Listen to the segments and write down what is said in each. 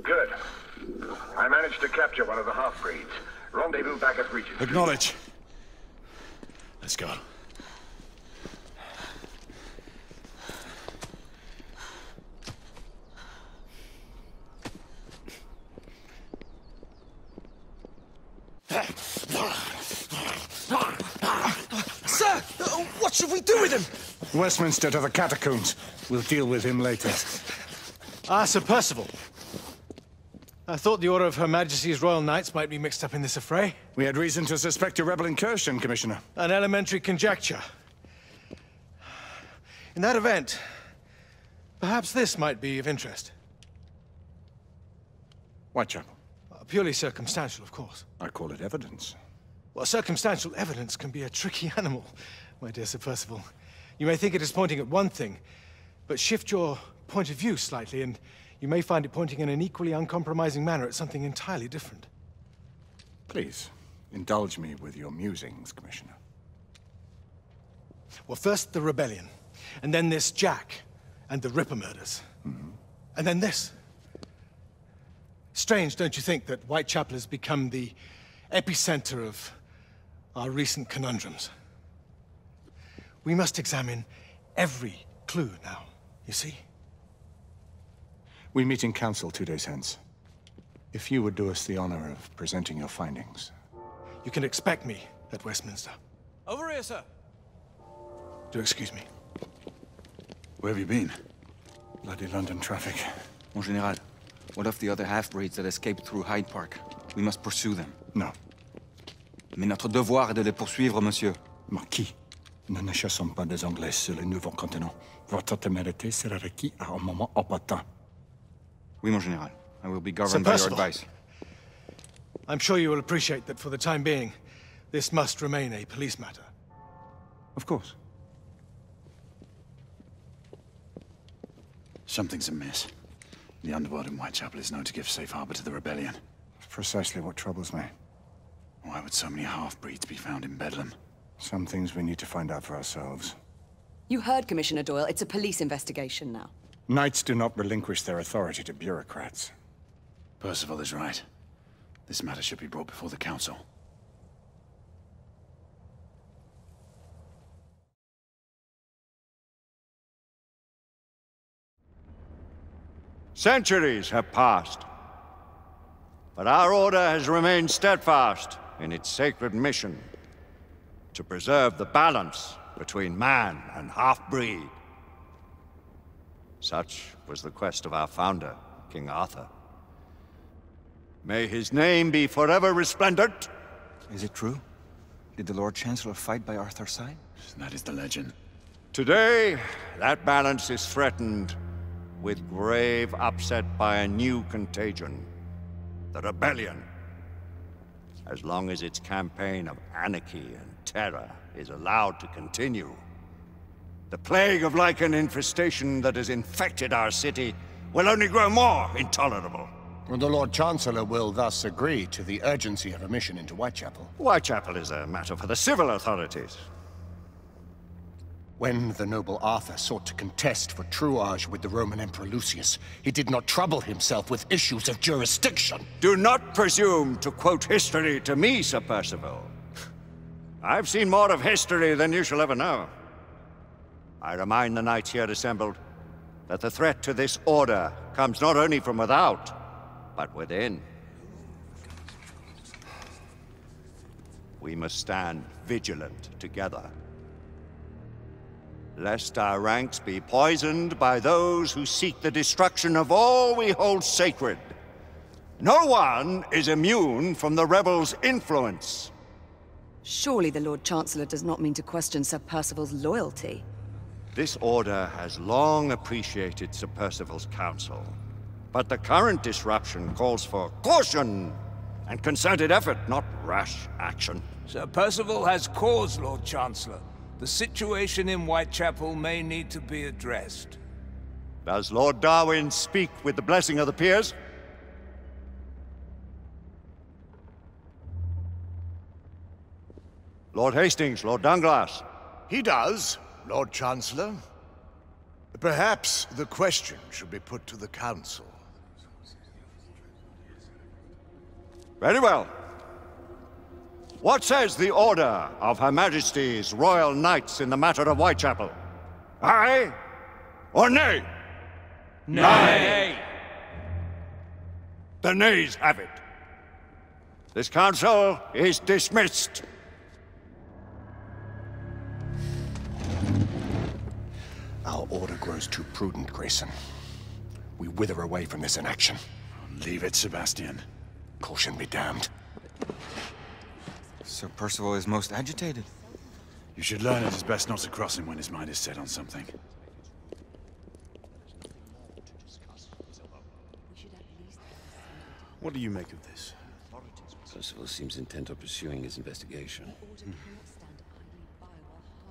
Good. I managed to capture one of the half-breeds. Rendezvous back at Regent. Acknowledge. Let's go. Sir! What should we do with him? Westminster to the catacombs. We'll deal with him later. Ah, Sir Percival. I thought the Order of Her Majesty's Royal Knights might be mixed up in this affray. We had reason to suspect a rebel incursion, Commissioner. An elementary conjecture. In that event, perhaps this might be of interest. Whitechapel. Purely circumstantial, of course. I call it evidence. Well, circumstantial evidence can be a tricky animal, my dear Sir Percival. You may think it is pointing at one thing, but shift your point of view slightly, and you may find it pointing in an equally uncompromising manner at something entirely different. Please, indulge me with your musings, Commissioner. Well, first the rebellion, and then this Jack, and the Ripper murders. And then this. Strange, don't you think, that Whitechapel has become the epicenter of our recent conundrums? We must examine every clue now, you see? We meet in council 2 days hence. If you would do us the honor of presenting your findings. You can expect me at Westminster. Over here, sir. Do excuse me. Where have you been? Bloody London traffic. Mon Général, what of the other half-breeds that escaped through Hyde Park? We must pursue them. No. Mais notre devoir est de les poursuivre, monsieur. Marquis, nous ne chassons pas des Anglais sur le nouveau continent. Votre témérité sera requise à un moment opportun. Oui, mon Général. I will be governed by your advice. I'm sure you will appreciate that for the time being, this must remain a police matter. Of course. Something's amiss. The underworld in Whitechapel is known to give safe harbor to the rebellion. It's precisely what troubles me. Why would so many half-breeds be found in Bedlam? Some things we need to find out for ourselves. You heard, Commissioner Doyle. It's a police investigation now. Knights do not relinquish their authority to bureaucrats. Percival is right. This matter should be brought before the council. Centuries have passed, but our order has remained steadfast in its sacred mission to preserve the balance between man and half-breed. Such was the quest of our founder, King Arthur. May his name be forever resplendent. Is it true? Did the Lord Chancellor fight by Arthur's side? That is the legend. Today, that balance is threatened with grave upset by a new contagion, the rebellion. As long as its campaign of anarchy and terror is allowed to continue, the plague of lichen infestation that has infected our city will only grow more intolerable. The Lord Chancellor will thus agree to the urgency of a mission into Whitechapel. Whitechapel is a matter for the civil authorities. When the noble Arthur sought to contest for truage with the Roman Emperor Lucius, he did not trouble himself with issues of jurisdiction. Do not presume to quote history to me, Sir Percival. I've seen more of history than you shall ever know. I remind the knights here assembled that the threat to this order comes not only from without, but within. We must stand vigilant together, lest our ranks be poisoned by those who seek the destruction of all we hold sacred. No one is immune from the rebels' influence. Surely the Lord Chancellor does not mean to question Sir Percival's loyalty. This order has long appreciated Sir Percival's counsel, but the current disruption calls for caution and concerted effort, not rash action. Sir Percival has cause, Lord Chancellor. The situation in Whitechapel may need to be addressed. Does Lord Darwin speak with the blessing of the peers? Lord Hastings, Lord Dunglass. He does, Lord Chancellor. Perhaps the question should be put to the Council. Very well. What says the Order of Her Majesty's Royal Knights in the matter of Whitechapel? Aye or nay? Nay! The nays have it. This council is dismissed. Our order grows too prudent, Grayson. We wither away from this inaction. Leave it, Sebastian. Caution be damned. Sir Percival is most agitated. You should learn it is best not to cross him when his mind is set on something. What do you make of this? Percival seems intent on pursuing his investigation.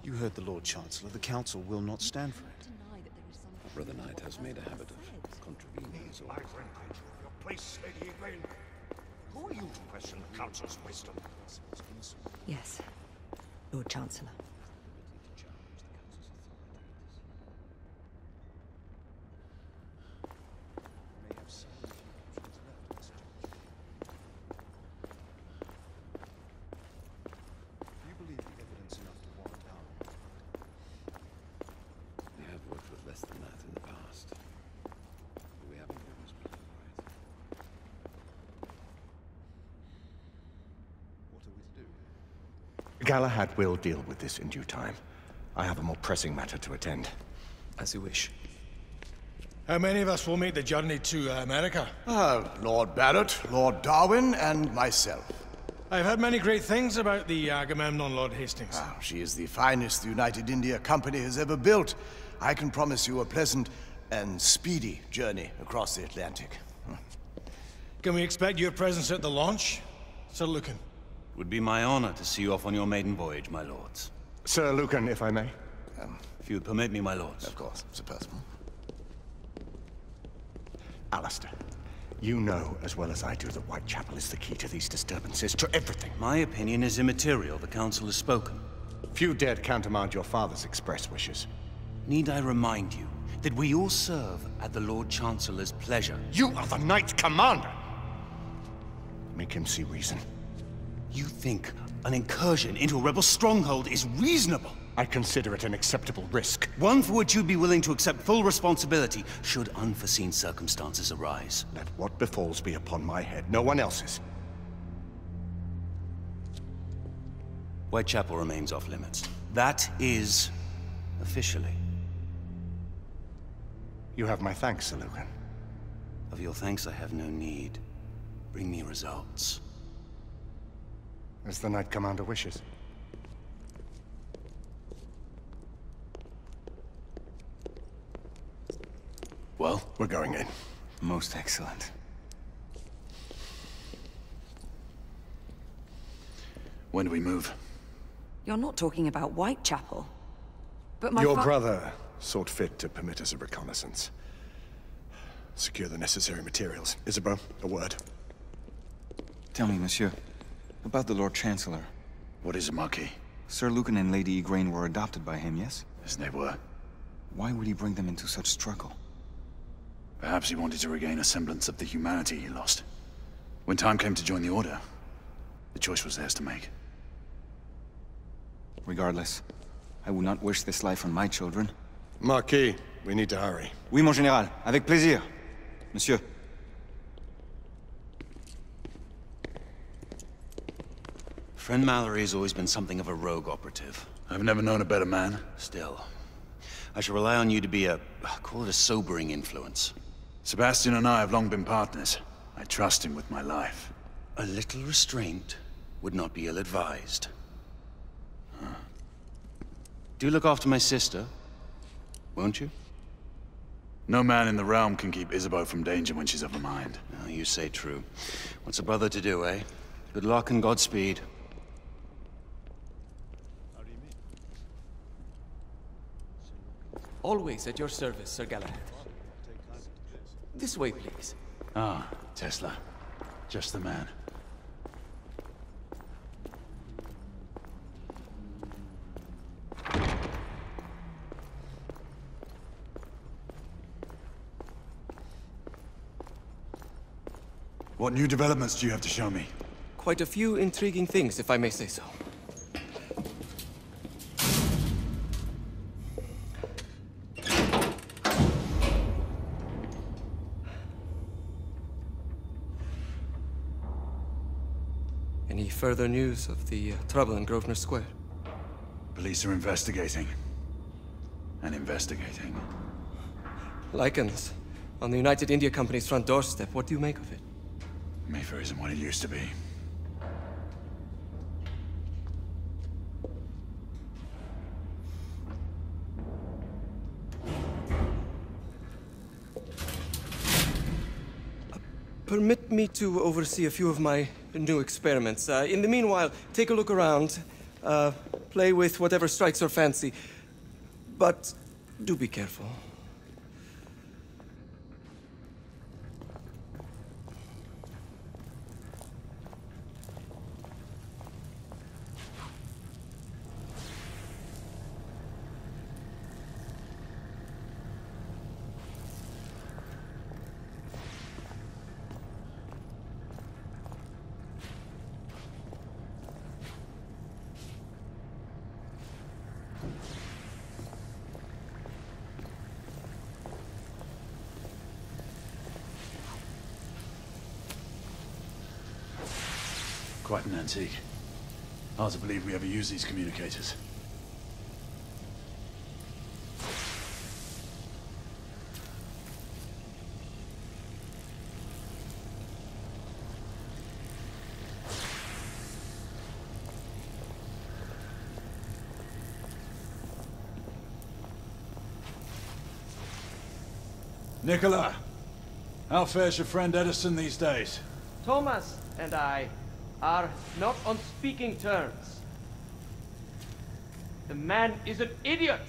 You heard the Lord Chancellor. The Council will not stand for it. My brother Knight has made a habit of contravening his orders. Your place, Lady Egwene. Who are you to question the Council's wisdom? Yes, Lord Chancellor. We have worked with less than that in the past. But we haven't always been right. What are we to do? Galahad will deal with this in due time. I have a more pressing matter to attend. As you wish. How many of us will make the journey to America? Lord Barrett, Lord Darwin, and myself. I've heard many great things about the Agamemnon, Lord Hastings. She is the finest the United India Company has ever built. I can promise you a pleasant and speedy journey across the Atlantic. Can we expect your presence at the launch, Sir Lucan? It would be my honor to see you off on your maiden voyage, my lords. Sir Lucan, if I may. If you would permit me, my lords. Of course, Sir Percival. Alistair, you know as well as I do that Whitechapel is the key to these disturbances, to everything. My opinion is immaterial. The Council has spoken. Few dared countermand your father's express wishes. Need I remind you that we all serve at the Lord Chancellor's pleasure? You are the Knight Commander! Make him see reason. You think an incursion into a rebel stronghold is reasonable? I consider it an acceptable risk. One for which you'd be willing to accept full responsibility should unforeseen circumstances arise. Let what befalls be upon my head, no one else's. Whitechapel remains off limits. That is officially. You have my thanks, Sir Lucan. Of your thanks I have no need. Bring me results. As the Knight Commander wishes. Well, we're going in. Most excellent. When do we move? You're not talking about Whitechapel. But my Your brother sought fit to permit us a reconnaissance. Secure the necessary materials. Isabeau, a word. Tell me, monsieur, about the Lord Chancellor. What is it, Marquis? Sir Lucan and Lady Egwene were adopted by him, yes? Yes, they were. Why would he bring them into such struggle? Perhaps he wanted to regain a semblance of the humanity he lost. When time came to join the Order, the choice was theirs to make. Regardless, I would not wish this life on my children. Marquis, we need to hurry. Oui, mon général. Avec plaisir. Monsieur. Friend Mallory has always been something of a rogue operative. I've never known a better man. Still, I shall rely on you to be call it a sobering influence. Sebastian and I have long been partners. I trust him with my life. A little restraint would not be ill-advised. Do look after my sister, won't you? No man in the realm can keep Isabeau from danger when she's of a mind. Oh, you say true. What's a brother to do, eh? Good luck and Godspeed. Always at your service, Sir Galahad. This way, please. Ah, Tesla. Just the man. What new developments do you have to show me? Quite a few intriguing things, if I may say so. Any further news of the trouble in Grosvenor Square? Police are investigating. And investigating. Lichens. On the United India Company's front doorstep. What do you make of it? Mayfair isn't what it used to be. Permit me to oversee a few of my new experiments. In the meanwhile, take a look around. Play with whatever strikes your fancy. But do be careful. Quite an antique. Hard to believe we ever use these communicators. Nicola, how fares your friend Edison these days? Thomas and I are not on speaking terms. The man is an idiot!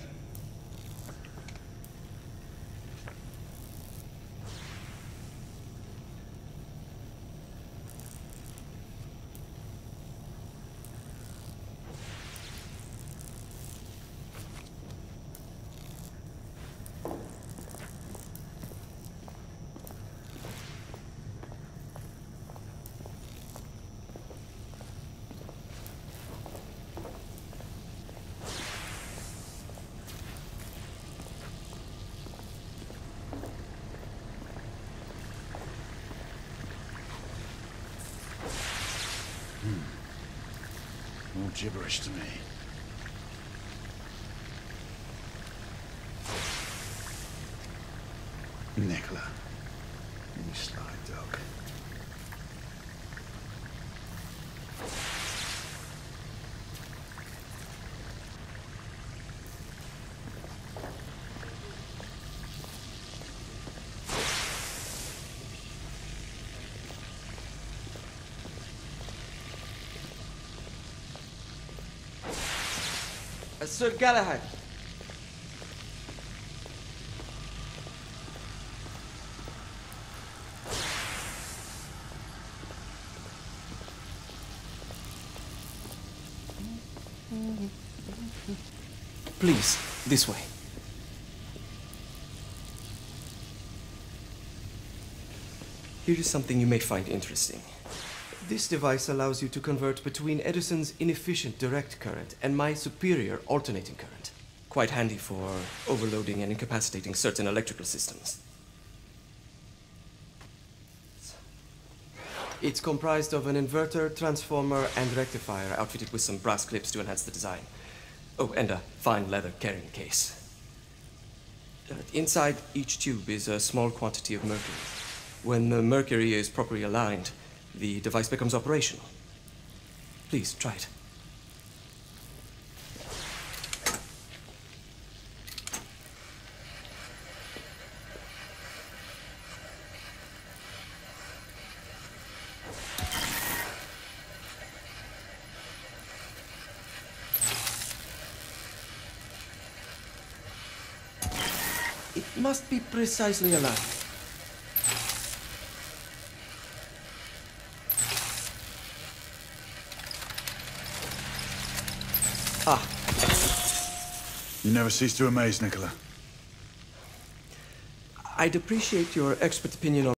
All gibberish to me. Nicola, you sly dog. Sir Galahad. Please, this way. Here is something you may find interesting. This device allows you to convert between Edison's inefficient direct current and my superior alternating current. Quite handy for overloading and incapacitating certain electrical systems. It's comprised of an inverter, transformer, and rectifier outfitted with some brass clips to enhance the design. Oh, and a fine leather carrying case. Inside each tube is a small quantity of mercury. When the mercury is properly aligned, the device becomes operational. Please, try it. It must be precisely aligned. Ah. You never cease to amaze, Nicola. I'd appreciate your expert opinion on